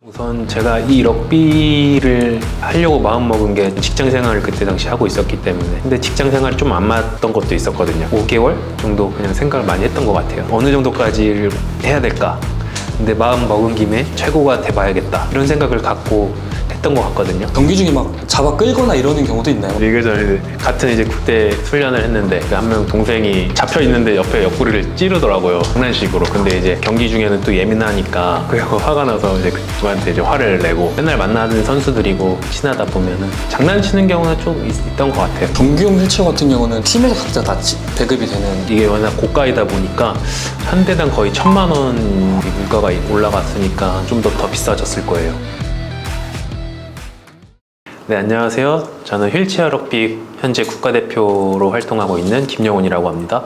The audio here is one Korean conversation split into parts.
우선 제가 이 럭비를 하려고 마음먹은 게 직장 생활을 그때 당시 하고 있었기 때문에, 근데 직장 생활이 좀 안 맞던 것도 있었거든요. 5개월 정도 그냥 생각을 많이 했던 것 같아요. 어느 정도까지 해야 될까? 근데 마음 먹은 김에 최고가 돼봐야겠다, 이런 생각을 갖고 했던 것 같거든요. 경기 중에 막 잡아 끌거나 이러는 경우도 있나요? 예전에 같은 이제 국대 훈련을 했는데 한 명 동생이 잡혀 있는데 옆에 옆구리를 찌르더라고요, 장난식으로. 근데 이제 경기 중에는 또 예민하니까 그래서 화가 나서 이제 그한테 이제 화를 내고, 맨날 만나는 선수들이고 친하다 보면은 장난치는 경우는 좀 있던 것 같아요. 경기용 휠체어 같은 경우는 팀에서 각자 다 배급이 되는. 이게 워낙 고가이다 보니까 한 대당 거의 1,000만 원 물가가 올라갔으니까 좀 더 비싸졌을 거예요. 네, 안녕하세요. 저는 휠체어 럭비 현재 국가대표로 활동하고 있는 김영훈이라고 합니다.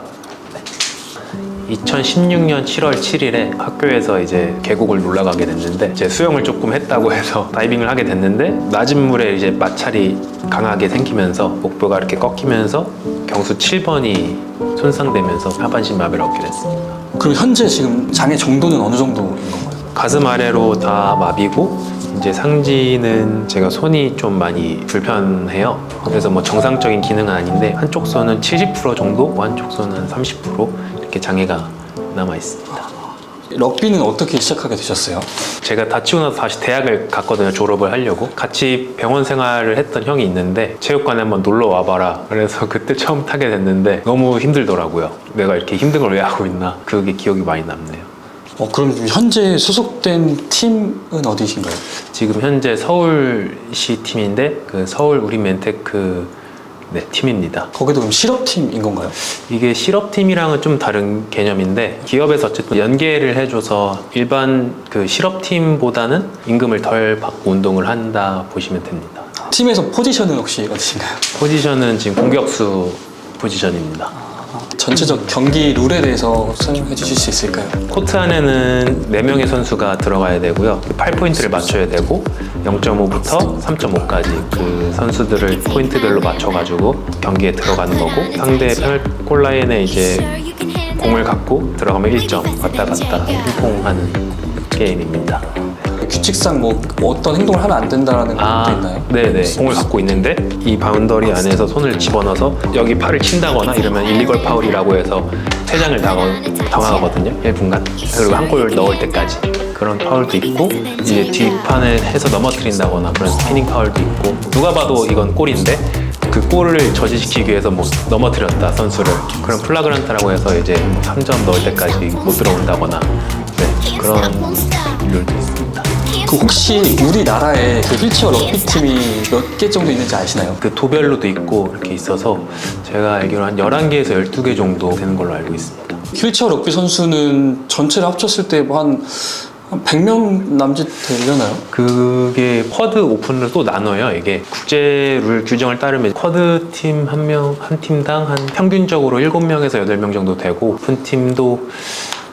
2016년 7월 7일에 학교에서 이제 계곡을 놀러 가게 됐는데, 이제 수영을 조금 했다고 해서 다이빙을 하게 됐는데, 낮은 물에 이제 마찰이 강하게 생기면서 목뼈가 이렇게 꺾이면서 경수 7번이 손상되면서 하반신 마비를 얻게 됐습니다. 그럼 현재 지금 장애 정도는 어느 정도인 건가요? 가슴 아래로 다 마비고, 이제 상지는 제가 손이 좀 많이 불편해요. 그래서 뭐 정상적인 기능은 아닌데, 한쪽 손은 70% 정도, 한쪽 손은 한 30% 이렇게 장애가 남아 있습니다. 럭비는 어떻게 시작하게 되셨어요? 제가 다치고 나서 다시 대학을 갔거든요, 졸업을 하려고. 같이 병원 생활을 했던 형이 있는데, 체육관에 한번 놀러 와봐라 그래서 그때 처음 타게 됐는데 너무 힘들더라고요. 내가 이렇게 힘든 걸 왜 하고 있나, 그게 기억이 많이 남네요. 그럼 현재 소속된 팀은 어디신가요? 지금 현재 서울시 팀인데, 그 서울 우리멘테크 팀입니다. 거기도 그럼 실업팀인 건가요? 이게 실업팀이랑은 좀 다른 개념인데, 기업에서 어쨌든 연계를 해줘서 일반 그 실업팀보다는 임금을 덜 받고 운동을 한다 보시면 됩니다. 팀에서 포지션은 혹시 어디신가요? 포지션은 지금 공격수 포지션입니다. 전체적 경기 룰에 대해서 설명해 주실 수 있을까요? 코트 안에는 4명의 선수가 들어가야 되고요. 8포인트를 맞춰야 되고, 0.5부터 3.5까지 그 선수들을 포인트별로 맞춰가지고 경기에 들어가는 거고, 상대 페널골 라인에 이제 공을 갖고 들어가면 1점, 왔다 갔다 핑퐁하는 게임입니다. 규칙상 뭐 어떤 행동을 하면 안 된다는 것도 있나요? 네네. 공을 갖고 있는데 이 바운더리 안에서 손을 집어넣어서 여기 팔을 친다거나 이러면 일리걸 파울이라고 해서 퇴장을 당하거든요, 1분간. 그리고 한 골 넣을 때까지. 그런 파울도 있고, 이제 뒷판에 해서 넘어뜨린다거나 그런 스피닝 파울도 있고, 누가 봐도 이건 골인데 그 골을 저지시키기 위해서 뭐 넘어뜨렸다 선수를, 그런 플라그란트라고 해서 이제 3점 넣을 때까지 못 들어온다거나, 그런 룰도 있습니다. 그 혹시 우리나라에 그 휠체어 럭비 팀이 몇 개 정도 있는지 아시나요? 그 도별로도 있고 이렇게 있어서 제가 알기로 한 11개에서 12개 정도 되는 걸로 알고 있습니다. 휠체어 럭비 선수는 전체를 합쳤을 때 뭐 한 100명 남짓 되려나요? 그게 쿼드 오픈을 또 나눠요. 이게 국제 룰 규정을 따르면 쿼드 팀 한 팀당 한 평균적으로 7명에서 8명 정도 되고, 오픈 팀도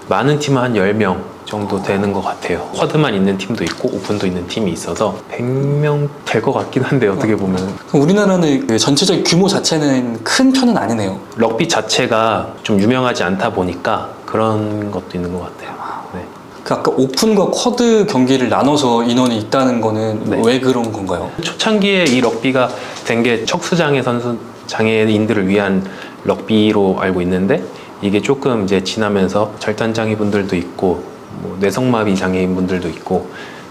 많은 팀은 한 10명 정도 되는 것 같아요. 쿼드만 있는 팀도 있고 오픈도 있는 팀이 있어서 100명 될 것 같긴 한데, 어떻게 보면. 그럼 우리나라는 그 전체적 규모 자체는 큰 편은 아니네요. 럭비 자체가 좀 유명하지 않다 보니까 그런 것도 있는 것 같아요. 네. 그 아까 오픈과 쿼드 경기를 나눠서 인원이 있다는 거는 네. 왜 그런 건가요? 초창기에 이 럭비가 된 게 척수장애 선수 장애인들을 위한 럭비로 알고 있는데, 이게 조금 이제 지나면서 절단장애 분들도 있고, 뭐 뇌성마비 장애인 분들도 있고,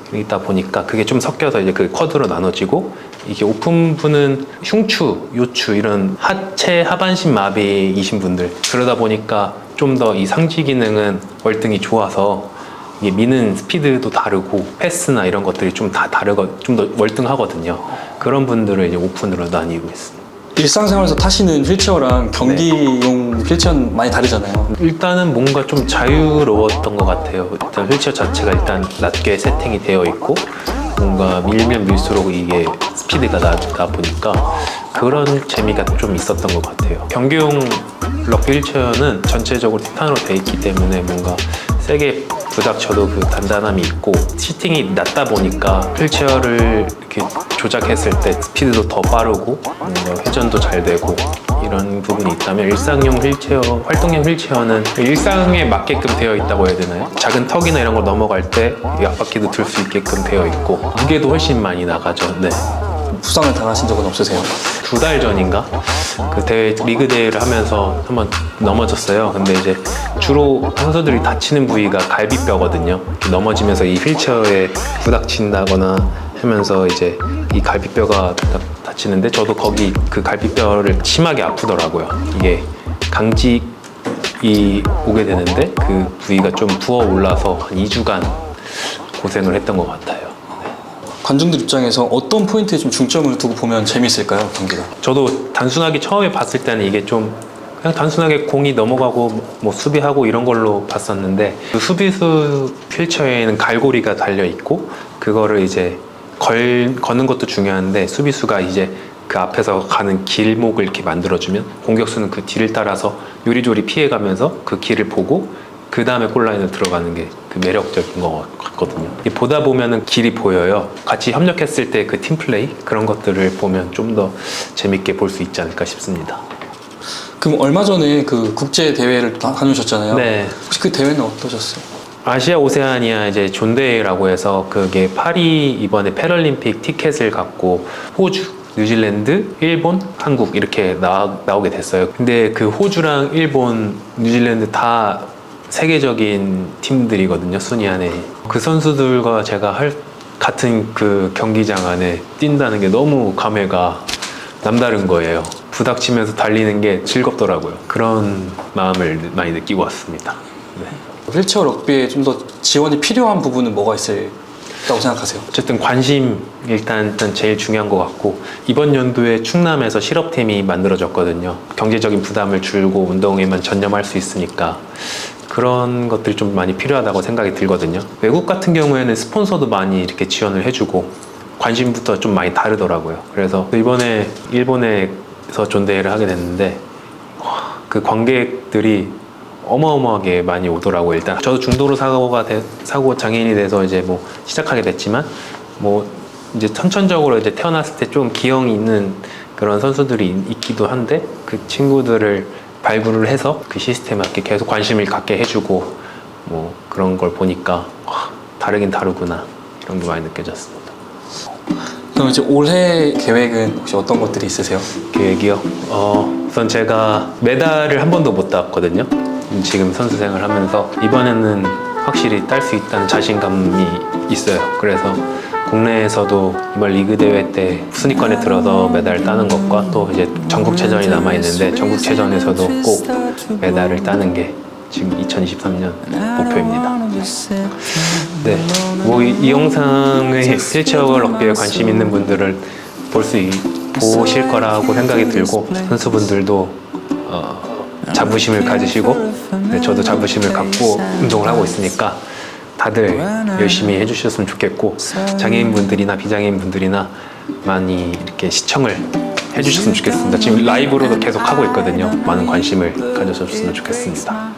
그러다 보니까 그게 좀 섞여서 이제 그 쿼드로 나눠지고, 이게 오픈부는 흉추, 요추 이런 하체 하반신 마비이신 분들, 그러다 보니까 좀 더 이 상지 기능은 월등히 좋아서 이게 미는 스피드도 다르고 패스나 이런 것들이 좀 다 다르고 좀 더 월등하거든요. 그런 분들을 이제 오픈으로 나뉘고 있습니다. 일상생활에서 타시는 휠체어랑 경기용 휠체어는 많이 다르잖아요. 일단은 뭔가 좀 자유로웠던 것 같아요. 일단 휠체어 자체가 일단 낮게 세팅이 되어 있고, 뭔가 밀면 밀수록 이게 스피드가 나다 보니까 그런 재미가 좀 있었던 것 같아요. 경기용 럭비 휠체어는 전체적으로 티탄으로 되어 있기 때문에 뭔가 세게 부닥쳐도 그 단단함이 있고 시팅이 낮다 보니까 휠체어를 이렇게 조작했을 때 스피드도 더 빠르고 뭔가 회전도 잘 되고 이런 부분이 있다면 일상용 휠체어, 활동형 휠체어는 일상에 맞게끔 되어 있다고 해야 되나요? 작은 턱이나 이런 걸 넘어갈 때 이 앞바퀴도 들 수 있게끔 되어 있고 무게도 훨씬 많이 나가죠. 네. 부상을 당하신 적은 없으세요? 2달 전인가 그 대회 리그 대회를 하면서 한번 넘어졌어요. 근데 이제 주로 선수들이 다치는 부위가 갈비뼈거든요. 넘어지면서 이 휠체어에 부닥친다거나 하면서 이제 이 갈비뼈가 다치는데 저도 거기 그 갈비뼈를 심하게 아프더라고요. 이게 강직이 오게 되는데 그 부위가 좀 부어 올라서 한 2주간 고생을 했던 것 같아요. 관중들 입장에서 어떤 포인트에 좀 중점을 두고 보면 재밌을까요, 경기가? 저도 단순하게 처음에 봤을 때는 이게 좀 그냥 단순하게 공이 넘어가고 뭐 수비하고 이런 걸로 봤었는데 그 수비수 휠체어에는 갈고리가 달려 있고 그거를 이제 거는 것도 중요한데 수비수가 이제 그 앞에서 가는 길목을 이렇게 만들어주면 공격수는 그 뒤를 따라서 요리조리 피해가면서 그 길을 보고 그 다음에 골라인을 들어가는 게 그 매력적인 것 같거든요. 보다 보면은 길이 보여요. 같이 협력했을 때 그 팀플레이 그런 것들을 보면 좀 더 재밌게 볼 수 있지 않을까 싶습니다. 그럼 얼마 전에 그 국제 대회를 다녀오셨잖아요. 네. 혹시 그 대회는 어떠셨어요? 아시아 오세아니아 이제 존대회라고 해서 그게 파리 이번에 패럴림픽 티켓을 갖고 호주, 뉴질랜드, 일본, 한국 이렇게 나오게 됐어요. 근데 그 호주랑 일본, 뉴질랜드 다 세계적인 팀들이거든요, 순위 안에. 그 선수들과 제가 같은 그 경기장 안에 뛴다는 게 너무 감회가 남다른 거예요. 부닥치면서 달리는 게 즐겁더라고요. 그런 마음을 많이 느끼고 왔습니다. 네. 휠체어 럭비에 좀 더 지원이 필요한 부분은 뭐가 있다고 생각하세요? 어쨌든 관심 일단 제일 중요한 것 같고 이번 연도에 충남에서 실업팀이 만들어졌거든요. 경제적인 부담을 줄고 운동에만 전념할 수 있으니까 그런 것들이 좀 많이 필요하다고 생각이 들거든요. 외국 같은 경우에는 스폰서도 많이 이렇게 지원을 해주고 관심부터 좀 많이 다르더라고요. 그래서 이번에 일본에서 존대회를 하게 됐는데 그 관객들이 어마어마하게 많이 오더라고요. 일단 저도 중도로 사고 장애인이 돼서 이제 뭐 시작하게 됐지만 뭐 이제 선천적으로 이제 태어났을 때 좀 기형이 있는 그런 선수들이 있기도 한데 그 친구들을 발굴을 해서 그 시스템에 맞게 계속 관심을 갖게 해주고 뭐 그런 걸 보니까 다르긴 다르구나 이런 게 많이 느껴졌습니다. 그럼 이제 올해 계획은 혹시 어떤 것들이 있으세요? 계획이요? 우선 제가 메달을 한 번도 못 땄거든요. 지금 선수 생활을 하면서 이번에는 확실히 딸 수 있다는 자신감이 있어요. 그래서 국내에서도 이번 리그 대회 때 순위권에 들어서 메달 따는 것과 또 이제 전국체전이 남아있는데 전국체전에서도 꼭 메달을 따는 게 지금 2023년 목표입니다. 네, 뭐 이 영상의 휠체어 럭비에 관심 있는 분들을 보실 거라고 생각이 들고 선수분들도 자부심을 가지시고 네, 저도 자부심을 갖고 운동을 하고 있으니까 다들 열심히 해주셨으면 좋겠고 장애인분들이나 비장애인분들이나 많이 이렇게 시청을 해주셨으면 좋겠습니다. 지금 라이브로도 계속 하고 있거든요. 많은 관심을 가져주셨으면 좋겠습니다.